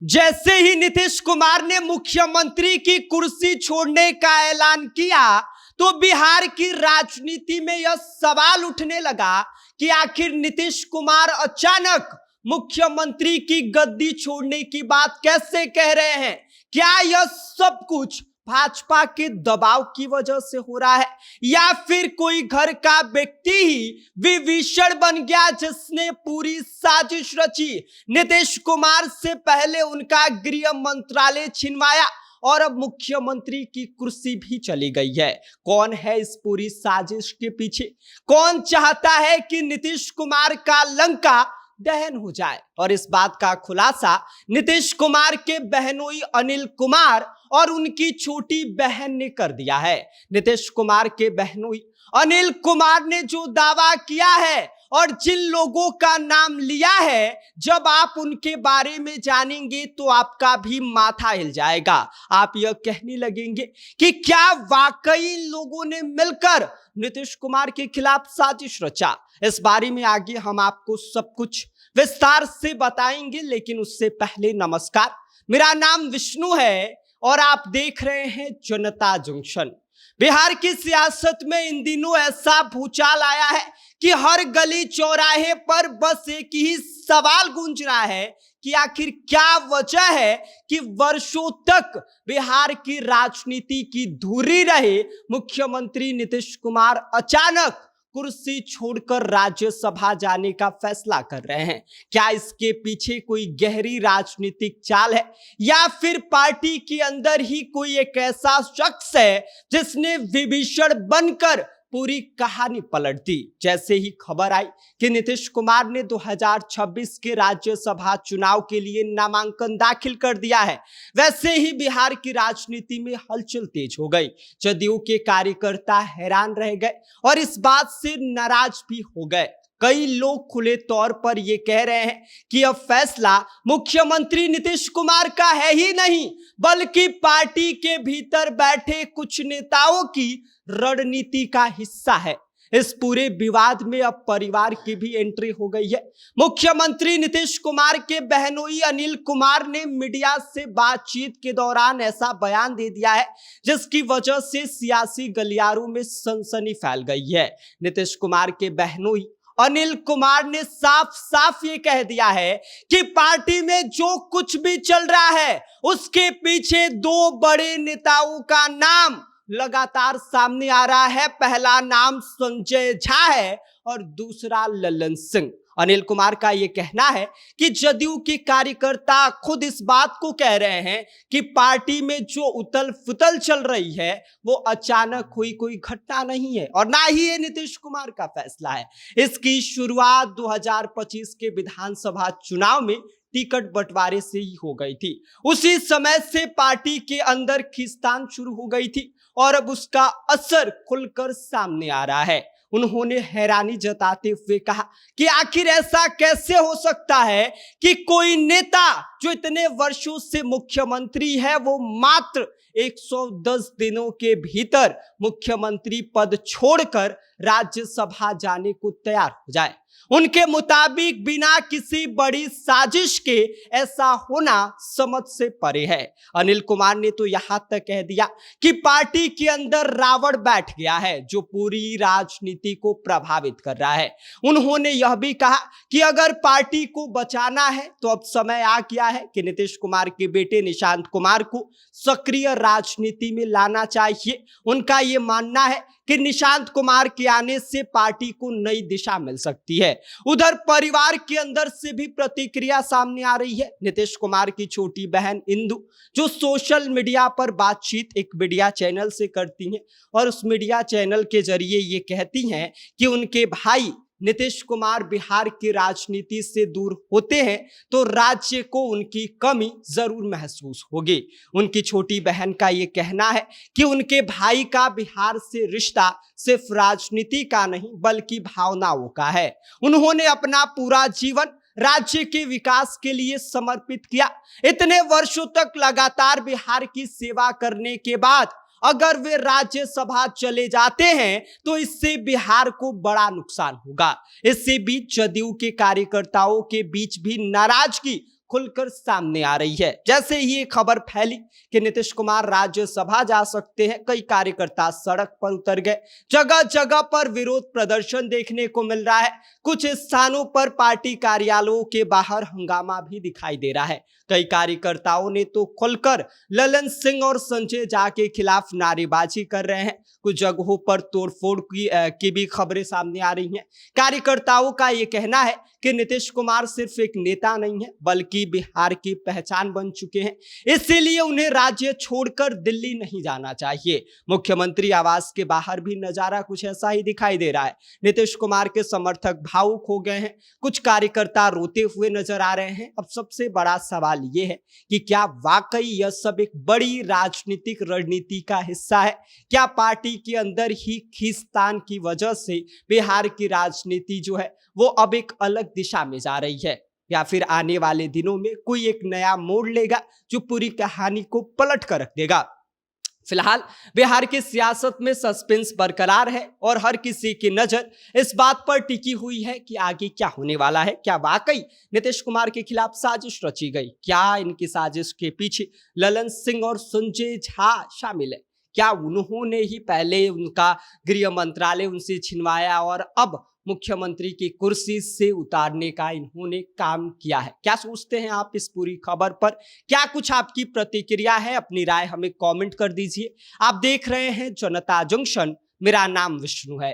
जैसे ही नीतीश कुमार ने मुख्यमंत्री की कुर्सी छोड़ने का ऐलान किया तो बिहार की राजनीति में यह सवाल उठने लगा कि आखिर नीतीश कुमार अचानक मुख्यमंत्री की गद्दी छोड़ने की बात कैसे कह रहे हैं। क्या यह सब कुछ भाजपा के दबाव की वजह से हो रहा है या फिर कोई घर का व्यक्ति ही विभीषण बन गया जिसने पूरी साजिश रची। नीतीश कुमार से पहले उनका गृह मंत्रालय छिनवाया और अब मुख्यमंत्री की कुर्सी भी चली गई है। कौन है इस पूरी साजिश के पीछे? कौन चाहता है कि नीतीश कुमार का लंका दहन हो जाए? और इस बात का खुलासा नीतीश कुमार के बहनोई अनिल कुमार और उनकी छोटी बहन ने कर दिया है। नीतीश कुमार के बहनोई अनिल कुमार ने जो दावा किया है और जिन लोगों का नाम लिया है, जब आप उनके बारे में जानेंगे तो आपका भी माथा हिल जाएगा। आप यह कहने लगेंगे कि क्या वाकई लोगों ने मिलकर नीतीश कुमार के खिलाफ साजिश रचा। इस बारे में आगे हम आपको सब कुछ विस्तार से बताएंगे, लेकिन उससे पहले नमस्कार, मेरा नाम विष्णु है और आप देख रहे हैं जनता जंक्शन। बिहार की सियासत में इन दिनों ऐसा भूचाल आया है कि हर गली चौराहे पर बस एक ही सवाल गूंज रहा है कि आखिर क्या वजह है कि वर्षों तक बिहार की राजनीति की धुरी रहे मुख्यमंत्री नीतीश कुमार अचानक कुर्सी छोड़कर राज्यसभा जाने का फैसला कर रहे हैं। क्या इसके पीछे कोई गहरी राजनीतिक चाल है या फिर पार्टी के अंदर ही कोई एक ऐसा शख्स है जिसने विभीषण बनकर पूरी कहानी पलट दी। जैसे ही खबर आई कि नीतीश कुमार ने 2026 के राज्यसभा चुनाव के लिए नामांकन दाखिल कर दिया है, वैसे ही बिहार की राजनीति में हलचल तेज हो गई। जदयू के कार्यकर्ता हैरान रह गए और इस बात से नाराज भी हो गए। कई लोग खुले तौर पर यह कह रहे हैं कि यह फैसला मुख्यमंत्री नीतीश कुमार का है ही नहीं, बल्कि पार्टी के भीतर बैठे कुछ नेताओं की रणनीति का हिस्सा है। इस पूरे विवाद में अब परिवार की भी एंट्री हो गई है। मुख्यमंत्री नीतीश कुमार के बहनोई अनिल कुमार ने मीडिया से बातचीत के दौरान ऐसा बयान दे दिया है जिसकी वजह से सियासी गलियारों में सनसनी फैल गई है। नीतीश कुमार के बहनोई अनिल कुमार ने साफ साफ ये कह दिया है कि पार्टी में जो कुछ भी चल रहा है उसके पीछे दो बड़े नेताओं का नाम लगातार सामने आ रहा है। पहला नाम संजय झा है और दूसरा ललन सिंह। अनिल कुमार का यह कहना है कि जदयू के कार्यकर्ता खुद इस बात को कह रहे हैं कि पार्टी में जो उथल पुथल चल रही है वो अचानक हुई कोई घटना नहीं है और ना ही ये नीतीश कुमार का फैसला है। इसकी शुरुआत 2025 के विधानसभा चुनाव में टिकट बंटवारे से ही हो गई थी। उसी समय से पार्टी के अंदर खींचतान शुरू हो गई थी और अब उसका असर खुलकर सामने आ रहा है। उन्होंने हैरानी जताते हुए कहा कि आखिर ऐसा कैसे हो सकता है कि कोई नेता जो इतने वर्षों से मुख्यमंत्री है वो मात्र 110 दिनों के भीतर मुख्यमंत्री पद छोड़कर राज्यसभा जाने को तैयार हो जाए। उनके मुताबिक बिना किसी बड़ी साजिश के ऐसा होना समझ से परे है। अनिल कुमार ने तो यहां तक कह दिया कि पार्टी के अंदर रावण बैठ गया है जो पूरी राजनीति को प्रभावित कर रहा है। उन्होंने यह भी कहा कि अगर पार्टी को बचाना है तो अब समय आ गया है कि नीतीश कुमार के बेटे निशांत कुमार को सक्रिय राजनीति में लाना चाहिए। उनका यह मानना है कि निशांत कुमार के आने से पार्टी को नई दिशा मिल सकती है। उधर परिवार के अंदर से भी प्रतिक्रिया सामने आ रही है। नीतीश कुमार की छोटी बहन इंदु जो सोशल मीडिया पर बातचीत एक मीडिया चैनल से करती हैं और उस मीडिया चैनल के जरिए ये कहती हैं कि उनके भाई नीतीश कुमार बिहार की राजनीति से दूर होते हैं तो राज्य को उनकी कमी जरूर महसूस होगी। उनकी छोटी बहन का ये कहना है कि उनके भाई का बिहार से रिश्ता सिर्फ राजनीति का नहीं बल्कि भावनाओं का है। उन्होंने अपना पूरा जीवन राज्य के विकास के लिए समर्पित किया। इतने वर्षों तक लगातार बिहार की सेवा करने के बाद अगर वे राज्यसभा चले जाते हैं तो इससे बिहार को बड़ा नुकसान होगा। इससे बीच जदयू के कार्यकर्ताओं के बीच भी नाराजगी खुलकर सामने आ रही है। जैसे ही ये खबर फैली कि नीतीश कुमार राज्यसभा जा सकते हैं, कई कार्यकर्ता सड़क पर उतर गए। जगह जगह पर विरोध प्रदर्शन देखने को मिल रहा है। कुछ स्थानों पर पार्टी कार्यालयों के बाहर हंगामा भी दिखाई दे रहा है। कई कार्यकर्ताओं ने तो खुलकर ललन सिंह और संजय झा के खिलाफ नारेबाजी कर रहे हैं। कुछ जगहों पर तोड़फोड़ की भी खबरें सामने आ रही हैं। कार्यकर्ताओं का यह कहना है कि नीतीश कुमार सिर्फ एक नेता नहीं है, बल्कि बिहार की पहचान बन चुके हैं। इसीलिए उन्हें राज्य छोड़कर दिल्ली नहीं जाना चाहिए। मुख्यमंत्री आवास के बाहर भी नजारा कुछ ऐसा ही दिखाई दे रहा है। नीतीश कुमार के समर्थक भावुक हो गए हैं, कुछ कार्यकर्ता रोते हुए नजर आ रहे हैं। अब सबसे बड़ा सवाल यह है कि क्या वाकई यह सब एक बड़ी राजनीतिक रणनीति का हिस्सा है? क्या पार्टी के अंदर ही खींचतान की वजह से बिहार की राजनीति जो है वो अब एक अलग दिशा में जा रही है, या फिर आने वाले दिनों में कोई एक नया मोड़ लेगा जो पूरी कहानी को पलट कर रख देगा? फिलहाल बिहार की सियासत में सस्पेंस बरकरार है और हर किसी की नजर इस बात पर टिकी हुई है कि आगे क्या होने वाला है। क्या वाकई नीतीश कुमार के खिलाफ साजिश रची गई? क्या इनकी साजिश के पीछे ललन सिंह और संजय झा शामिल है? क्या उन्होंने ही पहले उनका गृह मंत्रालय उनसे छिनवाया और अब मुख्यमंत्री की कुर्सी से उतारने का इन्होंने काम किया है? क्या सोचते हैं आप इस पूरी खबर पर? क्या कुछ आपकी प्रतिक्रिया है? अपनी राय हमें कमेंट कर दीजिए। आप देख रहे हैं जनता जंक्शन, मेरा नाम विष्णु है।